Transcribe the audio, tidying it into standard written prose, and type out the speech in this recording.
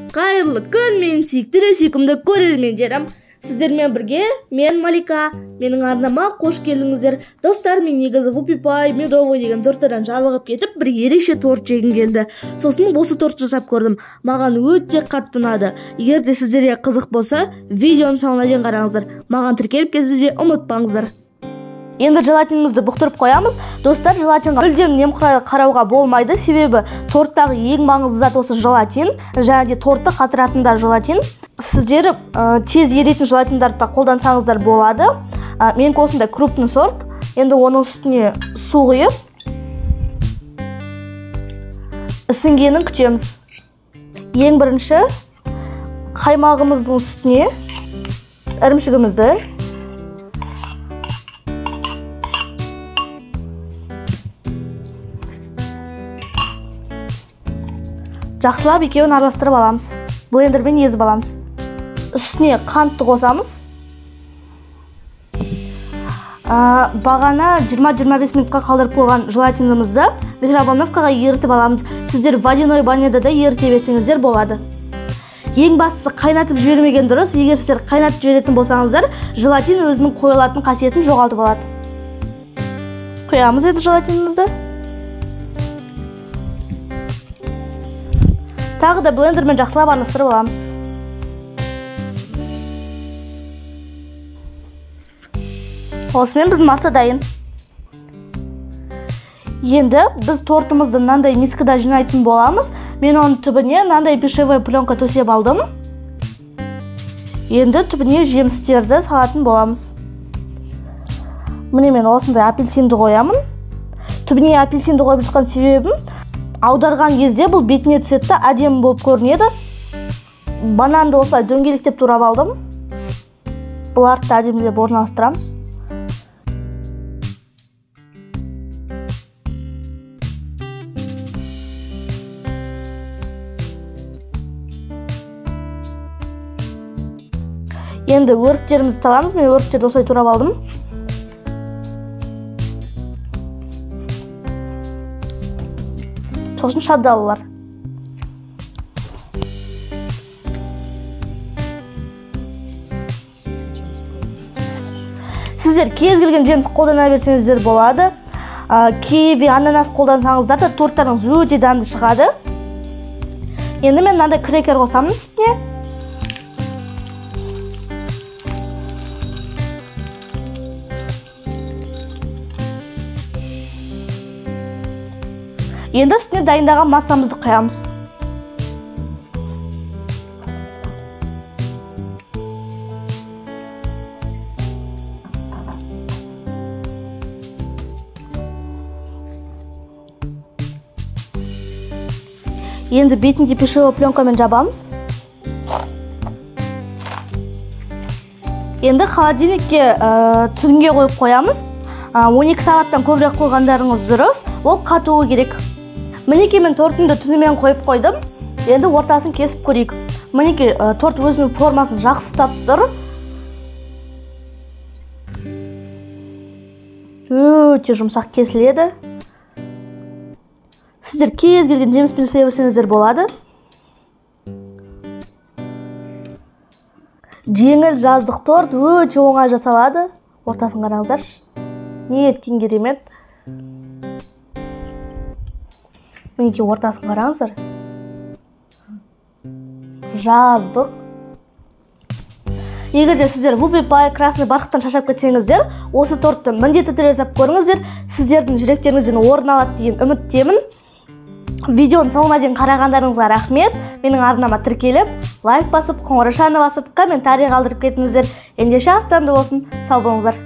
Қайырлы күн, мен сүйікті сүйкімді көрермендерім. Сіздермен бірге мен Малика. Менің арнама қош келдіңіздер. Достар, мен негізі Вупипай, медовый деген торттардан жалығып кетіп, бір ерекше торт жегім келді. Сосын осы торт жасап көрдім. Маған өте қатты ұнады. Егер де сіздерге қызық болса, видеоны соңына дейін қараңыздар. Маған тіркеліп кетуді ұмытпаңыздар. Енді желатинімізді бұқтырып қоямыз. Достар, желатинға мүлдем немқұрайлы қарауға болмайды, себебі торттағы ең маңызды зат осы желатин, және де тортты қатыратын да желатин. Сіздер тез еритін желатиндарды да қолдансаңыздар болады. Менікі осындай крупный сорт. Енді оның үстіне су құйып, ісінгенін күтеміз. Ең бірінші қаймағымыздың үстіне ірімшігімізді, жақсылап екеуін араластырып аламыз. Блендермен езіп аламыз. Үстіне қантты қосамыз. Бағана 20-25 минутқа қалдырып қойған желатинімізді микроволновкаға ерітіп аламыз. Сіздер водяной баняда да еріте берсеңіздер болады. Ең бастысы қайнатып жібермеген дұрыс. Егер сіздер қайнатып жіберетін болсаңыздар, желатин өзінің қойылатын қасиетін жоғалтып алады. Құямыз еді желатинімізді. Тағы да блендермен жақсылап араластырып аламыз. Осымен біздің масса дайын. Енді біз тортымызды мынандай мискада жинайтын боламыз. Мен оның түбіне мынандай пищевой пленка төсеп алдым. Енді түбіне жемістерді салатын боламыз. Міне мен осындай апельсинді қоямын. Түбіне апельсинді қойып жатқан себебім, аударған кезде бұл бетіне түседі, әдемі болып көрінеді. Бананды осылай дөңгелектеп турап алдым. Бұларды да әдемілеп орналастырамыз. Енді өріктерімізді саламыз. Мен өріктерді осылай турап алдым. Сосын шабдалылар. Сіздер кез келген жеміс қолдана берсеңіздер болады. Киви, ананас қолдансаңыздар да торттарыңыз өте дәмді шығады. Енді мен мынандай крекер қосамын үстіне. Енді үстіне дайындаған массамызды құямыз. Енді бетінде пищевой пленкамен жабамыз. Енді холодильникке түнге қойып қоямыз. 12 сағаттан көбірек қойғандарыңыз дұрыс. Ол қатуы керек. Мінеке мен тортымды түнімен қойып қойдым. Енді ортасын кесіп көрейік. Мінеке торт өзінің формасын жақсы ұстап тұр. Өте жұмсақ кесіледі. Сіздер кез келген жеміспен себерсеңіздер болады. Жеңіл жаздық торт өте оңай жасалады. Ортасын қараңыздаршы. Не еткен керемет. Мінеке ортасын қараңыздар. Жаздық. Егер де сіздер Вупипай, красный барқыттан шашап кетсеңіздер, осы тортты міндетті түрде жасап көріңіздер. Сіздердің жүректеріңізден орын алады деген үміттемін. Видеоны соңына дейін қарағандарыңызға рахмет. Менің арнама тіркеліп, лайк басып, қоңыраушаны басып, комментарий қалдырып кетіңіздер. Ендеше астамды болсын. Сау болыңыздар.